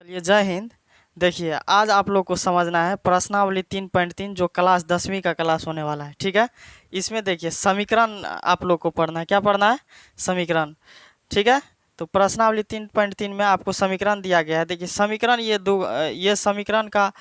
चलिए जय हिंद। देखिए आज आप लोग को समझना है प्रश्नावली 3.3 जो क्लास 10वीं का क्लास होने वाला है। ठीक है, इसमें देखिए समीकरण आप लोग को पढ़ना है। क्या पढ़ना है? समीकरण। ठीक है, तो प्रश्नावली 3.3 में आपको समीकरण दिया गया है। देखिए समीकरण ये समीकरण का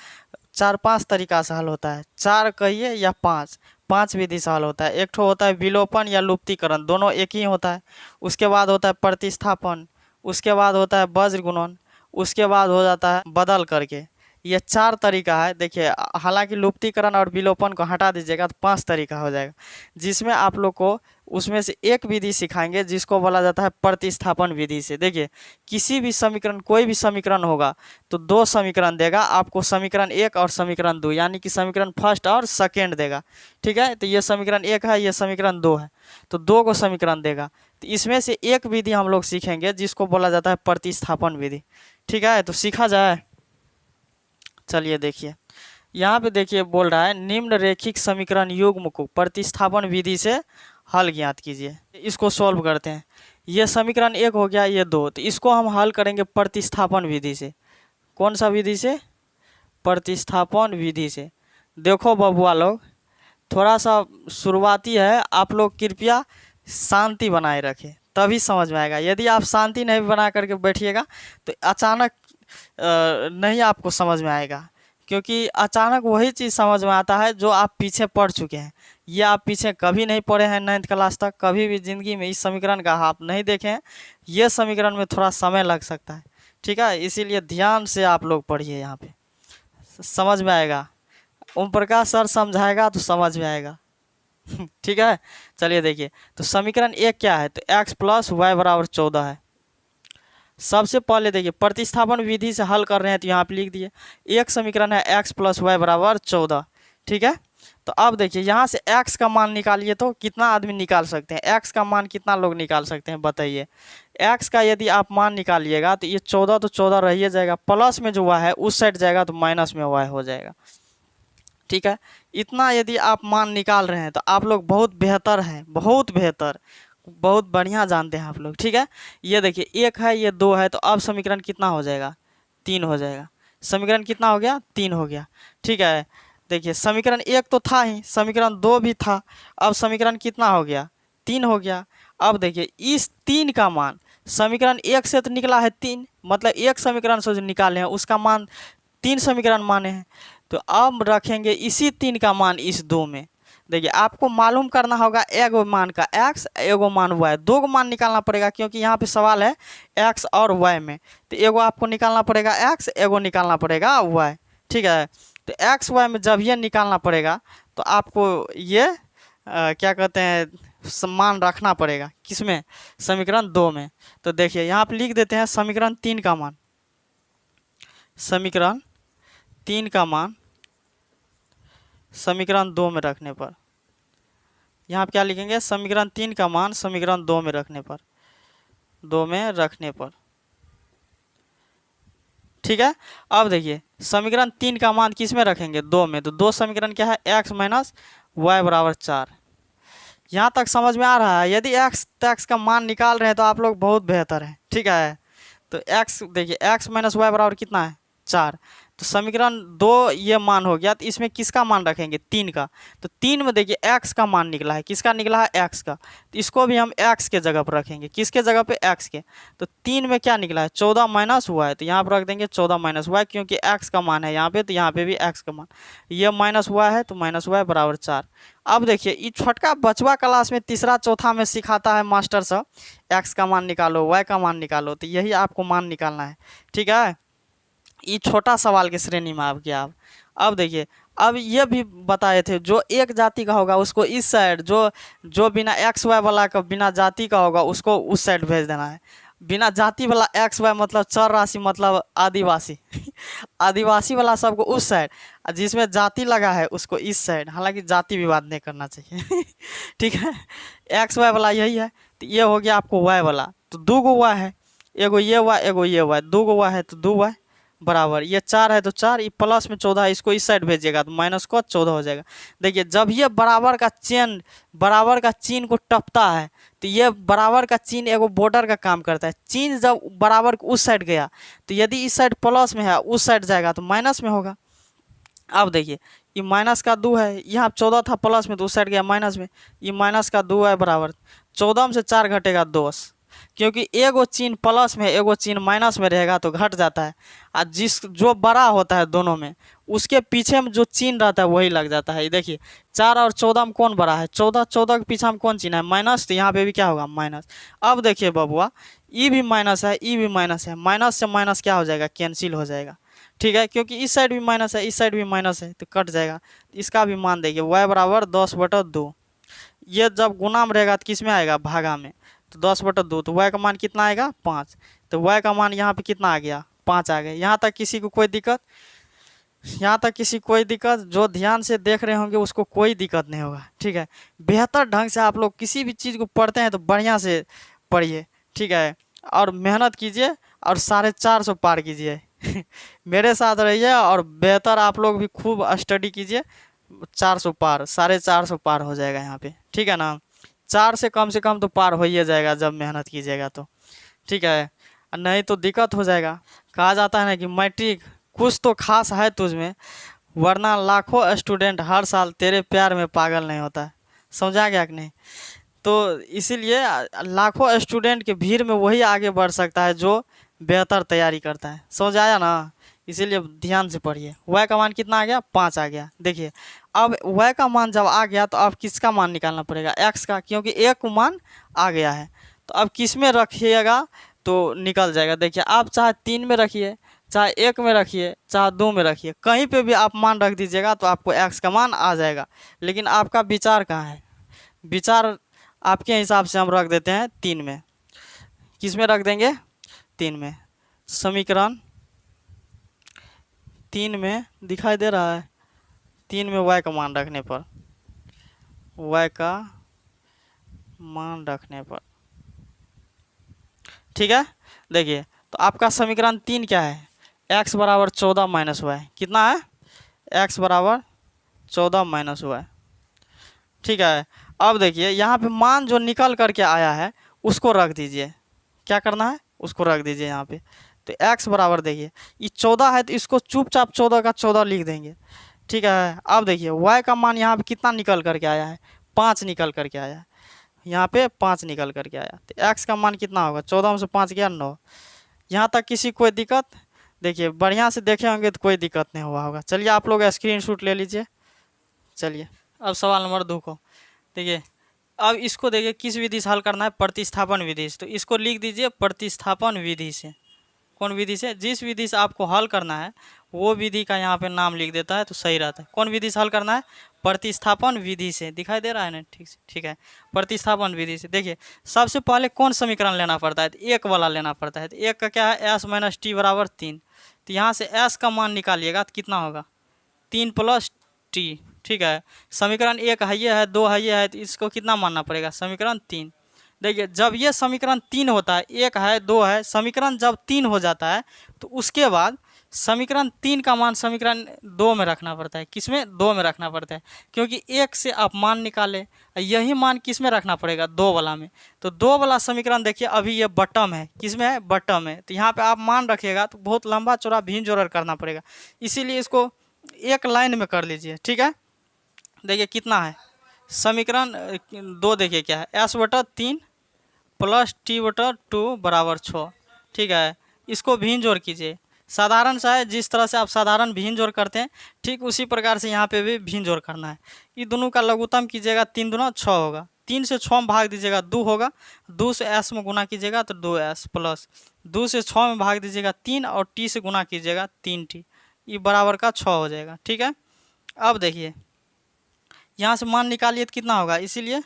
4-5 तरीका से हल होता है। 4 कहिए या 5, 5 विधि से हल होता है। एक ठो होता है विलोपन या लुप्तीकरण, दोनों एक ही होता है। उसके बाद होता है प्रतिस्थापन, उसके बाद होता है वज्र गुणन, उसके बाद हो जाता है बदल करके। ये 4 तरीका है। देखिए हालांकि लुप्तीकरण और विलोपन को हटा दीजिएगा तो 5 तरीका हो जाएगा, जिसमें आप लोग को उसमें से एक विधि सिखाएंगे जिसको बोला जाता है प्रतिस्थापन विधि से। देखिए किसी भी समीकरण, कोई भी समीकरण होगा तो 2 समीकरण देगा आपको, समीकरण 1 और समीकरण 2, यानी कि समीकरण फर्स्ट और सेकेंड देगा। ठीक है, तो ये समीकरण 1 है, ये समीकरण 2 है, तो 2 को समीकरण देगा। तो इसमें से एक विधि हम लोग सीखेंगे जिसको बोला जाता है प्रतिस्थापन विधि। ठीक है, तो सीखा जाए। चलिए देखिए यहाँ पे देखिए बोल रहा है निम्न रेखिक समीकरण युग्म को प्रतिस्थापन विधि से हल ज्ञात कीजिए। इसको सॉल्व करते हैं। ये समीकरण 1 हो गया, ये 2, तो इसको हम हल करेंगे प्रतिस्थापन विधि से। कौन सा विधि से? प्रतिस्थापन विधि से। देखो बबुआ लोग, थोड़ा सा शुरुआती है, आप लोग कृपया शांति बनाए रखें तभी समझ में आएगा। यदि आप शांति नहीं बना करके बैठिएगा तो अचानक नहीं आपको समझ में आएगा, क्योंकि अचानक वही चीज़ समझ में आता है जो आप पीछे पढ़ चुके हैं। ये आप पीछे कभी नहीं पढ़े हैं, 9th क्लास तक कभी भी ज़िंदगी में इस समीकरण का आप नहीं देखे हैं। ये समीकरण में थोड़ा समय लग सकता है। ठीक है, इसीलिए ध्यान से आप लोग पढ़िए, यहाँ पे समझ में आएगा। ओम प्रकाश सर समझाएगा तो समझ में आएगा। ठीक है, चलिए देखिए तो समीकरण 1 क्या है? तो x + y = 14 है। सबसे पहले देखिए प्रतिस्थापन विधि से हल कर रहे हैं तो यहाँ पे लिख दिए एक समीकरण है x + y = 14। ठीक है, तो अब देखिए यहाँ से x का मान निकालिए तो कितना आदमी निकाल सकते हैं? x का मान कितना लोग निकाल सकते हैं बताइए? x का यदि आप मान निकालिएगा तो ये 14 तो 14 रह ही जाएगा, प्लस में जो y है उस साइड जाएगा तो माइनस में y हो जाएगा। ठीक है, इतना यदि आप मान निकाल रहे हैं तो आप लोग बहुत बेहतर हैं, बहुत बेहतर, बहुत बढ़िया जानते हैं आप लोग। ठीक है, ये देखिए 1 है, ये 2 है, तो अब समीकरण कितना हो जाएगा? 3 हो जाएगा। समीकरण कितना हो गया? 3 हो गया। ठीक है, देखिए समीकरण 1 तो था ही, समीकरण 2 भी था, अब समीकरण कितना हो गया? 3 हो गया। अब देखिए इस 3 का मान समीकरण 1 से तो निकला है 3, मतलब एक समीकरण से जो निकाले हैं उसका मान 3 समीकरण माने हैं। तो अब रखेंगे इसी 3 का मान इस 2 में। देखिए आपको मालूम करना होगा एगो मान का x, एगो मान y, 2 को मान निकालना पड़ेगा, क्योंकि यहाँ पे सवाल है x और y में। तो एगो आपको निकालना पड़ेगा x, एगो निकालना पड़ेगा y। ठीक है, तो x y में जब ये निकालना पड़ेगा तो आपको ये क्या कहते हैं मान रखना पड़ेगा, किसमें? समीकरण 2 में। तो देखिए यहाँ पे लिख देते हैं समीकरण 3 का मान, समीकरण 3 का मान समीकरण 2 में रखने पर, यहाँ पे क्या लिखेंगे? समीकरण 3 का मान समीकरण 2 में रखने पर, 2 में रखने पर। ठीक है, अब देखिए समीकरण 3 का मान किस में रखेंगे? 2 में। तो 2 समीकरण क्या है? x - y = 4। यहाँ तक समझ में आ रहा है? यदि x का मान निकाल रहे हैं तो आप लोग बहुत बेहतर हैं। ठीक है, तो x देखिए x - y बराबर कितना है? 4। तो समीकरण 2 ये मान हो गया, तो इसमें किसका मान रखेंगे? 3 का। तो 3 में देखिए x का मान निकला है, किसका निकला है? x का। तो इसको भी हम x के जगह पर रखेंगे, किसके जगह पे? x के। तो 3 में क्या निकला है? 14 - y, तो यहाँ पर रख देंगे 14 - y, क्योंकि x का मान है यहाँ पे, तो यहाँ पे भी x का मान, ये -y है तो -y = 4। अब देखिए ये छोटका बचवा क्लास में तीसरा चौथा में सिखाता है मास्टर साहब x का मान निकालो, y का मान निकालो, तो यही आपको मान निकालना है। ठीक है, ये छोटा सवाल की श्रेणी में आप गया। अब देखिए अब ये भी बताए थे जो एक जाति का होगा उसको इस साइड, जो बिना एक्स वाई वाला का, बिना जाति का होगा उसको उस साइड भेज देना है। बिना जाति वाला एक्स वाई मतलब चर राशि मतलब आदिवासी आदिवासी वाला सबको उस साइड, जिसमें जाति लगा है उसको इस साइड। हालांकि जाति विवाद नहीं करना चाहिए। ठीक है, एक्स वाई वाला यही है, तो ये हो गया आपको वाई वाला। तो 2 गो वाई है, एगो ये वाई एगो ये वाई, 2 गो वाई है तो 2 वाई बराबर, ये 4 है तो 4, ये प्लस में 14, इसको इस साइड भेजिएगा तो माइनस को 14 हो जाएगा। देखिए जब ये बराबर का चिन्ह को टपता है तो ये बराबर का चिन्ह एगो बॉर्डर का काम करता है। चिन्ह जब बराबर उस साइड गया तो यदि इस साइड प्लस में है, उस साइड जाएगा तो माइनस में होगा। अब देखिए ये माइनस का 2 है, यहाँ 14 था प्लस में तो उस साइड गया माइनस में, ये माइनस का 2 है बराबर 14 में से 4 घटेगा 10, क्योंकि एगो चिन्ह प्लस में एगो चिन्ह माइनस में रहेगा तो घट जाता है। और जो बड़ा होता है दोनों में, उसके पीछे में जो चिन्ह रहता है वही लग जाता है। ये देखिए 4 और 14 में कौन बड़ा है? 14 के पीछे में कौन चिन्ह है? माइनस, तो यहाँ पे भी क्या होगा? माइनस। अब देखिए बबुआ, ई भी माइनस है, ई भी माइनस है, माइनस से माइनस क्या हो जाएगा? कैंसिल हो जाएगा। ठीक है, क्योंकि इस साइड भी माइनस है, इस साइड भी माइनस है तो कट जाएगा। इसका भी मान देखिए y बराबर 10/2। ये जब गुना में रहेगा तो किस में आएगा? भागा में। तो 10/2, तो y का मान कितना आएगा? 5। तो y का मान यहाँ पे कितना आ गया? 5 आ गया। यहाँ तक किसी को कोई दिक्कत? यहाँ तक किसी कोई दिक्कत? जो ध्यान से देख रहे होंगे उसको कोई दिक्कत नहीं होगा। ठीक है, बेहतर ढंग से आप लोग किसी भी चीज़ को पढ़ते हैं तो बढ़िया से पढ़िए। ठीक है, और मेहनत कीजिए और 450 पार कीजिए। मेरे साथ रहिए और बेहतर आप लोग भी खूब स्टडी कीजिए। 400 पार, 450 पार हो जाएगा यहाँ पे। ठीक है ना, 4 से कम तो पार हो ही जाएगा जब मेहनत कीजिएगा तो। ठीक है, नहीं तो दिक्कत हो जाएगा। कहा जाता है ना कि मैट्रिक कुछ तो खास है तुझमें, वरना लाखों स्टूडेंट हर साल तेरे प्यार में पागल नहीं होता है। समझा गया कि नहीं? तो इसीलिए लाखों स्टूडेंट के भीड़ में वही आगे बढ़ सकता है जो बेहतर तैयारी करता है। समझ आया ना? इसीलिए ध्यान से पढ़िए। y का मान कितना आ गया? 5 आ गया। देखिए अब y का मान जब आ गया तो अब किसका मान निकालना पड़ेगा? x का, क्योंकि एक मान आ गया है। तो अब किस में रखिएगा तो निकल जाएगा। देखिए आप चाहे 3 में रखिए, चाहे 1 में रखिए, चाहे 2 में रखिए, कहीं पे भी आप मान रख दीजिएगा तो आपको x का मान आ जाएगा। लेकिन आपका विचार कहाँ है? विचार आपके हिसाब से हम रख देते हैं 3 में। किस में रख देंगे? 3 में। समीकरण 3 में दिखाई दे रहा है। 3 में y का मान रखने पर, y का मान रखने पर, ठीक है। देखिए तो आपका समीकरण 3 क्या है? x बराबर 14 माइनस y। कितना है? x बराबर 14 माइनस y। ठीक है, अब देखिए यहाँ पे मान जो निकल करके आया है उसको रख दीजिए। क्या करना है? उसको रख दीजिए यहाँ पे। तो x बराबर देखिए ये 14 है तो इसको चुपचाप 14 का 14 लिख देंगे। ठीक है, अब देखिए y का मान यहाँ पे कितना निकल करके आया है? 5 निकल करके आया है। यहाँ पे 5 निकल करके आया तो x का मान कितना होगा? 14 में से 5 गया 9। यहाँ तक किसी कोई दिक्कत? देखिए बढ़िया से देखे होंगे तो कोई दिक्कत नहीं हुआ होगा। चलिए आप लोग स्क्रीनशॉट ले लीजिए। चलिए अब सवाल नंबर 2 को देखिए। अब इसको देखिए किस विधि से हल करना है? प्रतिस्थापन विधि से। तो इसको लिख दीजिए प्रतिस्थापन विधि से। कौन विधि से? जिस विधि से आपको हल करना है वो विधि का यहाँ पे नाम लिख देता है तो सही रहता है। कौन विधि से हल करना है? प्रतिस्थापन विधि से। दिखाई दे रहा है ना? ठीक से, ठीक है, प्रतिस्थापन विधि से। देखिए सबसे पहले कौन समीकरण लेना पड़ता है? तो एक वाला लेना पड़ता है। तो एक का क्या है? s माइनस टी बराबर 3। तो यहाँ से s का मान निकालिएगा तो कितना होगा? 3 प्लस टी। ठीक है, समीकरण 1 है, ये है, 2 है, ये है, तो इसको कितना मानना पड़ेगा? समीकरण 3। देखिए जब ये समीकरण 3 होता है, 1 है, 2 है, समीकरण जब 3 हो जाता है तो उसके बाद समीकरण 3 का मान समीकरण 2 में रखना पड़ता है। किस में? 2 में रखना पड़ता है, क्योंकि 1 से आप मान निकाले, यही मान किस में रखना पड़ेगा? 2 वाला में। तो 2 वाला समीकरण देखिए अभी ये बटम है। किस में है? बटम है। तो यहाँ पे आप मान रखिएगा तो बहुत लंबा चौड़ा भिन्न जोड़ करना पड़ेगा, इसीलिए इसको एक लाइन में कर लीजिए। ठीक है, देखिए कितना है? समीकरण 2 देखिए क्या है? s/3 प्लस t/2 बराबर 6। ठीक है, इसको भिन्न जोड़ कीजिए। साधारण सा है, जिस तरह से आप साधारण भिन्न जोड़ करते हैं ठीक उसी प्रकार से यहाँ पे भी भिन्न जोड़ करना है। ये दोनों का लघुत्तम कीजिएगा, 3 दूना 6 होगा। 3 से 6 में भाग दीजिएगा 2 होगा, 2 से s में गुना कीजिएगा तो 2s प्लस 2 से 6 में भाग दीजिएगा 3 और t से गुना कीजिएगा 3t, ये बराबर का 6 हो जाएगा। ठीक है, अब देखिए यहाँ से मान निकालिए तो कितना होगा? इसीलिए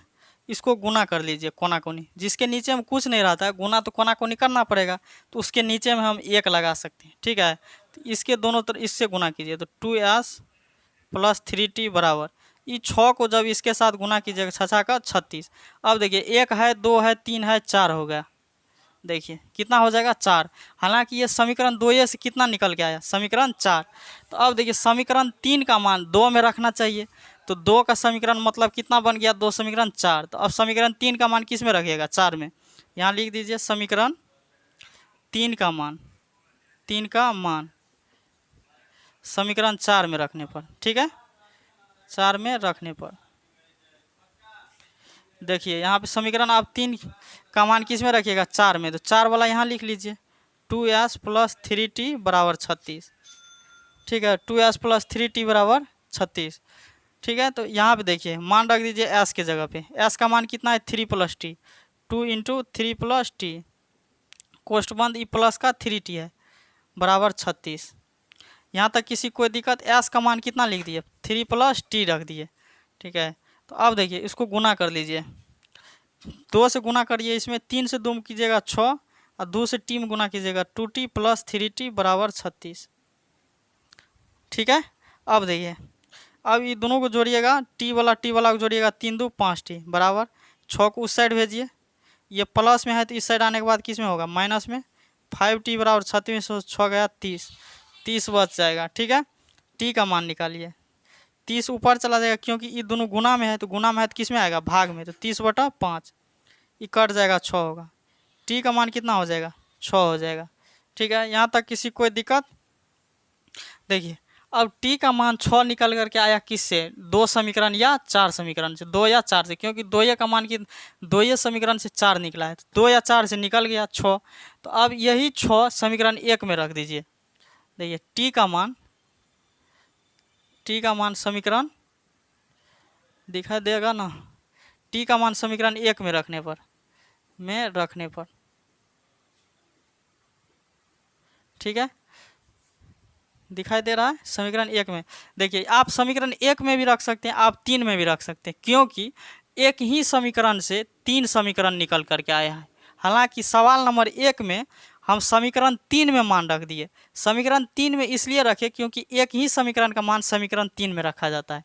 इसको गुना कर लीजिए कोना कोनी। जिसके नीचे में कुछ नहीं रहता है, गुना तो कोना कोनी करना पड़ेगा, तो उसके नीचे में हम 1 लगा सकते हैं। ठीक है, तो इसके दोनों तरफ इससे गुना कीजिए तो 2s प्लस 3t बराबर, ये 6 को जब इसके साथ गुना कीजिएगा 6 का 36। अब देखिए 1 है, 2 है, 3 है, 4 हो गया। देखिए कितना हो जाएगा 4। हालांकि ये समीकरण 2a से कितना निकल के आया, समीकरण 4। तो अब देखिए समीकरण 3 का मान 2 में रखना चाहिए, तो 2 का समीकरण मतलब कितना बन गया, 2 समीकरण 4। तो अब समीकरण 3 का मान किस में रखिएगा, 4 में। यहाँ लिख दीजिए समीकरण 3 का मान, 3 का मान समीकरण 4 में रखने पर, ठीक है, 4 में रखने पर देखिए यहाँ पे समीकरण आप 3 का मान किस में रखिएगा, 4 में। तो 4 वाला यहाँ लिख लीजिए 2s + 3t = 36, ठीक है, 2s + 3t = 36, ठीक है। तो यहाँ पे देखिए मान रख दीजिए s के जगह पे, s का मान कितना है 3 + t, 2 × 3 + t, कोष्टबंध ई प्लस का 3t है बराबर 36। यहाँ तक किसी कोई दिक्कत, s का मान कितना लिख दिए 3 + t रख दिए, ठीक है। तो अब देखिए इसको गुना कर लीजिए, 2 से गुना करिए, इसमें 3 से 2 कीजिएगा 6 और 2 से t में गुना कीजिएगा 2t + 3t = 36, ठीक है। अब देखिए अब ये दोनों को जोड़िएगा, t वाला को जोड़िएगा, 3 × 2 = 5t बराबर 6 को उस साइड भेजिए, ये प्लस में है तो इस साइड आने के बाद किस में होगा, माइनस में। 5t = 36 में 6 गया 30 बच जाएगा, ठीक है। t का मान निकालिए, 30 ऊपर चला जाएगा क्योंकि ये दोनों गुना में है, तो गुना में है तो किस में आएगा, भाग में। तो 30/5 ये कट जाएगा, 6 होगा। t का मान कितना हो जाएगा, 6 हो जाएगा, ठीक है। यहाँ तक किसी कोई दिक्कत। देखिए अब t का मान 6 निकल करके आया किससे, 2 समीकरण या 4 समीकरण से, 2 या 4 से, क्योंकि 2a का मान की 2a समीकरण से 4 निकला है, तो 2 या 4 से निकल गया 6। तो अब यही 6 समीकरण 1 में रख दीजिए। देखिए t का मान समीकरण दिखाई देगा ना, t का मान समीकरण 1 में रखने पर, ठीक है, दिखाई दे रहा है समीकरण 1 में। देखिए आप समीकरण 1 में भी रख सकते हैं, आप 3 में भी रख सकते हैं, क्योंकि एक ही समीकरण से 3 समीकरण निकल करके आया है। हालांकि सवाल नंबर 1 में हम समीकरण 3 में मान रख दिए। समीकरण 3 में इसलिए रखे क्योंकि एक ही समीकरण का मान समीकरण 3 में रखा जाता है,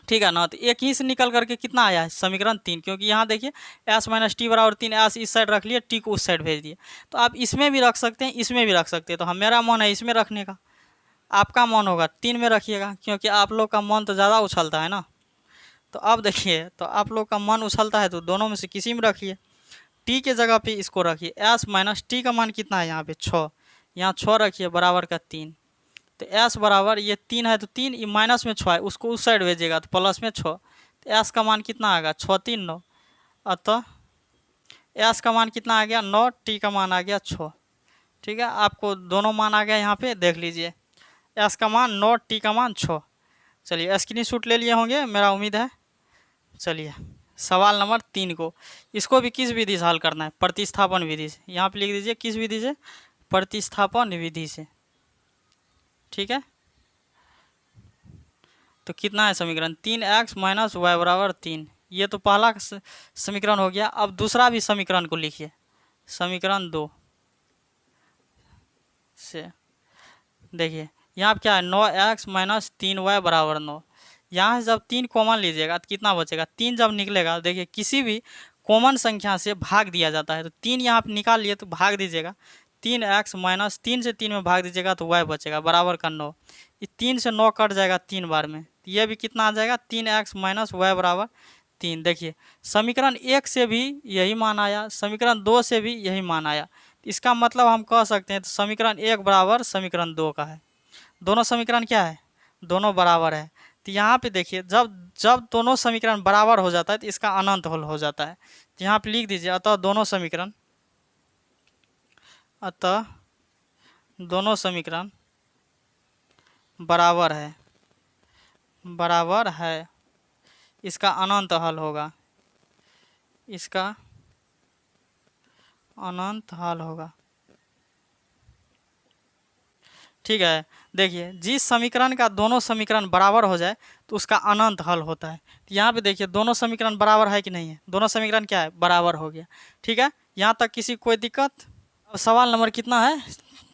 ठीक है ना। तो एक ही से निकल करके कितना आया है, समीकरण 3, क्योंकि यहाँ देखिए s - t = 3, s इस साइड रख लिए, t को उस साइड भेज दिए। तो आप इसमें भी रख सकते हैं, इसमें भी रख सकते हैं। तो मेरा मन है इसमें रखने का, आपका मन होगा 3 में रखिएगा, क्योंकि आप लोग का मन तो ज़्यादा उछलता है ना। तो अब देखिए तो आप लोग का मन उछलता है तो दोनों में से किसी में रखिए, t के जगह पे इसको रखिए। s - t का मान कितना है यहाँ पे 6, यहाँ 6 रखिए बराबर का 3। तो s बराबर ये 3 है तो 3, ये माइनस में 6 है, उसको उस साइड भेजिएगा तो प्लस में 6। तो s का मान कितना आएगा 6 × 3 = 9, अतः s का मान कितना आ गया 9, t का मान आ गया 6, ठीक है। आपको दोनों मान आ गया, यहाँ पे देख लीजिए s का मान 9, t का मान 6। चलिए स्क्रीनशॉट ले लिए होंगे मेरा उम्मीद है। चलिए सवाल नंबर 3 को, इसको भी किस विधि से हल करना है, प्रतिस्थापन विधि से। यहाँ पे लिख दीजिए किस विधि से, प्रतिस्थापन विधि से, ठीक है। तो कितना है समीकरण, 3x - y = 3, ये तो पहला समीकरण हो गया। अब दूसरा भी समीकरण को लिखिए, समीकरण 2 से देखिए यहाँ पे क्या है, 9x - 3y = 9। यहाँ से जब 3 कॉमन लीजिएगा तो कितना बचेगा, 3 जब निकलेगा, देखिए किसी भी कॉमन संख्या से भाग दिया जाता है, तो 3 यहाँ पे निकाल लिए तो भाग दीजिएगा, 3x - 3 से 3 में भाग दीजिएगा तो y बचेगा बराबर का 9। ये 3 से 9 कट जाएगा 3 बार में, तो ये भी कितना आ जाएगा, 3x - y = 3। देखिए समीकरण 1 से भी यही मान आया, समीकरण 2 से भी यही मान आया। इसका मतलब हम कह सकते हैं तो समीकरण 1 बराबर समीकरण 2 का है। दोनों समीकरण क्या है, दोनों बराबर है। तो यहाँ पे देखिए जब दोनों समीकरण बराबर हो जाता है तो इसका अनंत हल हो जाता है। तो यहाँ पे लिख दीजिए अतः दोनों समीकरण बराबर है, इसका अनंत हल होगा, इसका अनंत हल होगा, ठीक है। देखिए जिस समीकरण का दोनों समीकरण बराबर हो जाए तो उसका अनंत हल होता है। तो यहाँ पे देखिए दोनों समीकरण बराबर है कि नहीं है, दोनों समीकरण क्या है, बराबर हो गया, ठीक है। यहाँ तक किसी कोई दिक्कत। अब सवाल नंबर कितना है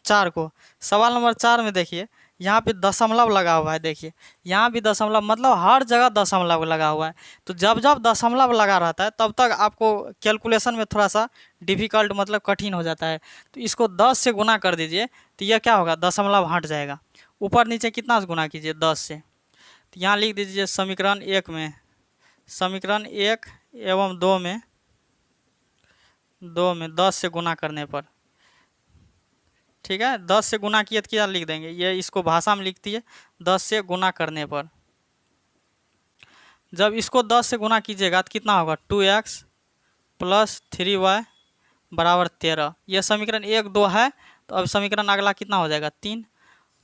4 को। सवाल नंबर 4 में देखिए यहाँ पे दशमलव लगा हुआ है, देखिए यहाँ भी दशमलव, मतलब हर जगह दशमलव लगा हुआ है। तो जब जब दशमलव लगा रहता है तब तक आपको कैलकुलेशन में थोड़ा सा डिफ़िकल्ट, मतलब कठिन हो जाता है। तो इसको 10 से गुना कर दीजिए तो यह क्या होगा, दशमलव हट जाएगा। ऊपर नीचे कितना से गुना कीजिए, 10 से। तो यहाँ लिख दीजिए समीकरण 1 में, समीकरण 1 एवं 2 में 10 से गुना करने पर, ठीक है, 10 से गुना किए तो क्या लिख देंगे, ये इसको भाषा में लिखती है 10 से गुना करने पर। जब इसको 10 से गुना कीजिएगा तो कितना होगा, 2x प्लस 3y बराबर 13। यह समीकरण 1 2 है। तो अब समीकरण अगला कितना हो जाएगा, 3।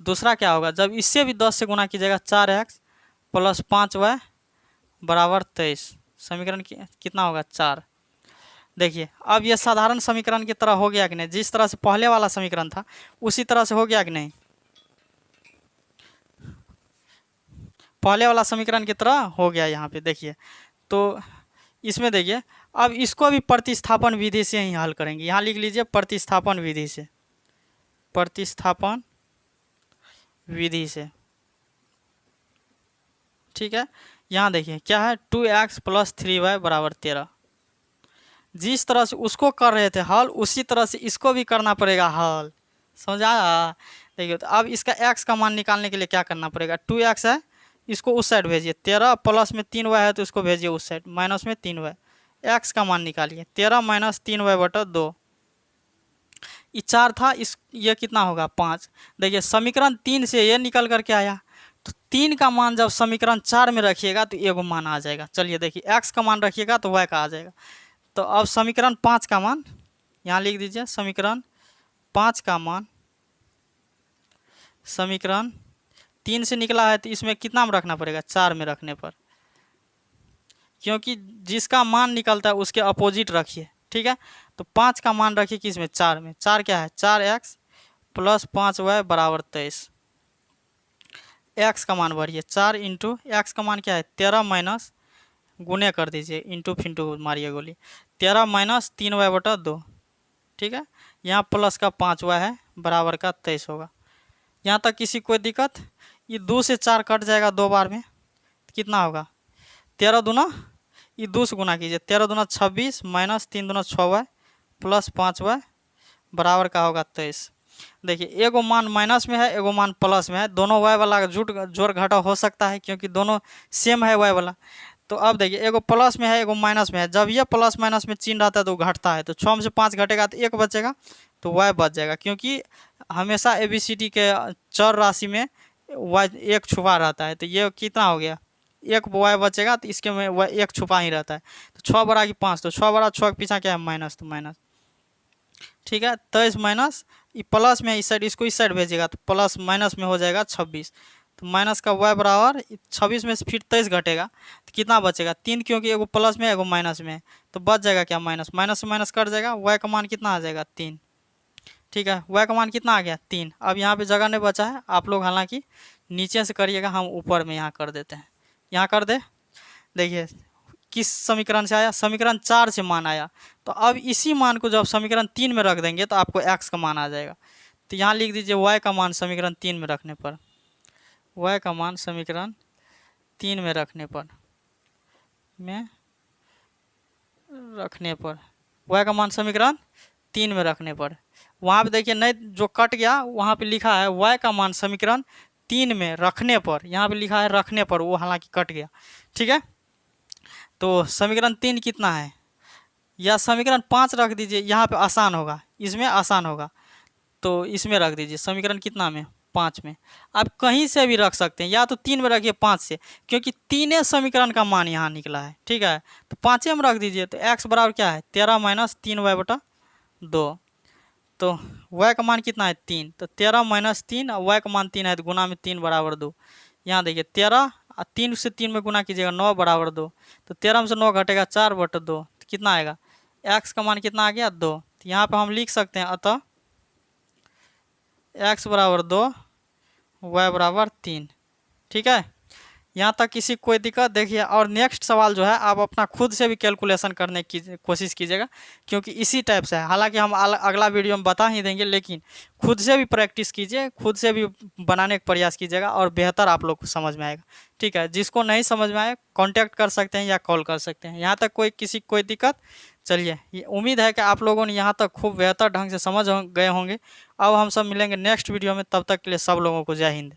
दूसरा क्या होगा, जब इससे भी 10 से गुना कीजिएगा, 4x प्लस 5y बराबर 23। समीकरण कितना होगा, 4। देखिए अब ये साधारण समीकरण की तरह हो गया कि नहीं, जिस तरह से पहले वाला समीकरण था उसी तरह से हो गया कि नहीं, पहले वाला समीकरण की तरह हो गया यहाँ पे। देखिए तो इसमें देखिए अब इसको भी प्रतिस्थापन विधि से ही हल करेंगे। यहाँ लिख लीजिए प्रतिस्थापन विधि से, प्रतिस्थापन विधि से, ठीक है। यहाँ देखिए क्या है, 2x प्लस 3y बराबर 13। जिस तरह से उसको कर रहे थे हल, उसी तरह से इसको भी करना पड़ेगा हल, समझ आया। देखिए तो अब इसका x का मान निकालने के लिए क्या करना पड़ेगा, 2x है, इसको उस साइड भेजिए, 13 प्लस में 3y है तो इसको भेजिए उस साइड, माइनस में 3y, x का मान निकालिए, 13 माइनस 3y बटा 2। ये 4 था, इस ये कितना होगा, 5। देखिए समीकरण 3 से ये निकल करके आया, तो 3 का मान जब समीकरण 4 में रखिएगा तो एगो मान आ जाएगा। चलिए देखिए x का मान रखिएगा तो y का आ जाएगा। तो अब समीकरण 5 का मान यहाँ लिख दीजिए, समीकरण 5 का मान, समीकरण 3 से निकला है तो इसमें कितना में रखना पड़ेगा, 4 में रखने पर, क्योंकि जिसका मान निकलता है उसके अपोजिट रखिए, ठीक है। तो 5 का मान रखिए किस में, 4 में। 4 क्या है, 4x प्लस 5y बराबर 23। x का मान भरिए, 4 इंटू एक्स का मान क्या है, 13 माइनस, गुने कर दीजिए, इंटू फिंटू मारिए गोली, 13 माइनस 3y बटा 2, ठीक है। यहाँ प्लस का 5y है बराबर का 23 होगा। यहाँ तक किसी कोई दिक्कत, ये 2 से 4 कट जाएगा 2 बार में, कितना होगा, 13 दूना, ये 2 से गुना कीजिए, 13 दूना 26 माइनस 3 दूना 6y प्लस 5y बराबर का होगा 23। देखिए एगो मान माइनस में है, एगो मान प्लस में है, दोनों y वाला जुट जोड़ घटा हो सकता है क्योंकि दोनों सेम है y वाला। तो अब देखिए एगो प्लस में है, एगो माइनस में है, जब ये प्लस माइनस में चिन्ह रहता है तो घटता है, तो 6 में से 5 घटेगा तो 1 बचेगा, तो y बच जाएगा, क्योंकि हमेशा ABCD के चर राशि में y 1 छुपा रहता है। तो ये कितना हो गया, 1 y बचेगा, तो इसके में y 1 छुपा ही रहता है। तो 6 बड़ा की 5, तो 6 बड़ा 6 के पीछा क्या है, माइनस, तो माइनस, ठीक है। 23 माइनस, ये प्लस में है इस साइड, इसको इस साइड भेजिएगा तो प्लस माइनस में हो जाएगा 26। तो माइनस का y बराबर 26 में से फिर 23 घटेगा तो कितना बचेगा, 3, क्योंकि एगो प्लस में एगो माइनस में है, तो बच जाएगा क्या, माइनस, माइनस से माइनस कट जाएगा, y का मान कितना आ जाएगा, 3, ठीक है। y का मान कितना आ गया, 3। अब यहाँ पे जगह नहीं बचा है, आप लोग हालांकि नीचे से करिएगा, हम ऊपर में यहाँ कर देते हैं, यहाँ कर दे। देखिए किस समीकरण से आया, समीकरण 4 से मान आया, तो अब इसी मान को जब समीकरण 3 में रख देंगे तो आपको x का मान आ जाएगा। तो यहाँ लिख दीजिए y का मान समीकरण 3 में रखने पर, y का मान समीकरण 3 में रखने पर, y का मान समीकरण 3 में रखने पर, वहाँ पे देखिए नहीं जो कट गया वहाँ पे लिखा है y का मान समीकरण 3 में रखने पर, यहाँ पे लिखा है रखने पर, वो हालांकि कट गया, ठीक है। तो समीकरण 3 कितना है, या समीकरण 5 रख दीजिए, यहाँ पे आसान होगा, इसमें आसान होगा, तो इसमें रख दीजिए समीकरण कितना में, 5 में। आप कहीं से भी रख सकते हैं, या तो 3 में रखिए 5 से, क्योंकि 3 समीकरण का मान यहाँ निकला है, ठीक है। तो 5 में रख दीजिए, तो x बराबर क्या है, 13 माइनस 3y बटा 2। तो y का मान कितना है, 3, तो 13 माइनस 3 और y का मान 3 है, तो गुना में 3 बराबर 2। यहाँ देखिए 13 और 3 से 3 में गुना कीजिएगा, 9 बराबर 2, तो 13 में से 9 घटेगा 4 बटा 2, तो कितना आएगा, x का मान कितना आ गया, 2। तो यहाँ पे हम लिख सकते हैं अतः x बराबर 2 y बराबर 3, ठीक है। यहाँ तक किसी कोई दिक्कत? देखिए, और नेक्स्ट सवाल जो है आप अपना खुद से भी कैलकुलेशन करने की कोशिश कीजिएगा, क्योंकि इसी टाइप से है। हालांकि हम अगला वीडियो में बता ही देंगे, लेकिन खुद से भी प्रैक्टिस कीजिए, खुद से भी बनाने का प्रयास कीजिएगा और बेहतर आप लोग को समझ में आएगा। ठीक है, जिसको नहीं समझ में आए कांटेक्ट कर सकते हैं या कॉल कर सकते हैं। यहाँ तक कोई दिक्कत? चलिए, ये उम्मीद है कि आप लोगों ने यहाँ तक खूब बेहतर ढंग से समझ गए होंगे। अब हम सब मिलेंगे नेक्स्ट वीडियो में, तब तक के लिए सब लोगों को जय हिंद।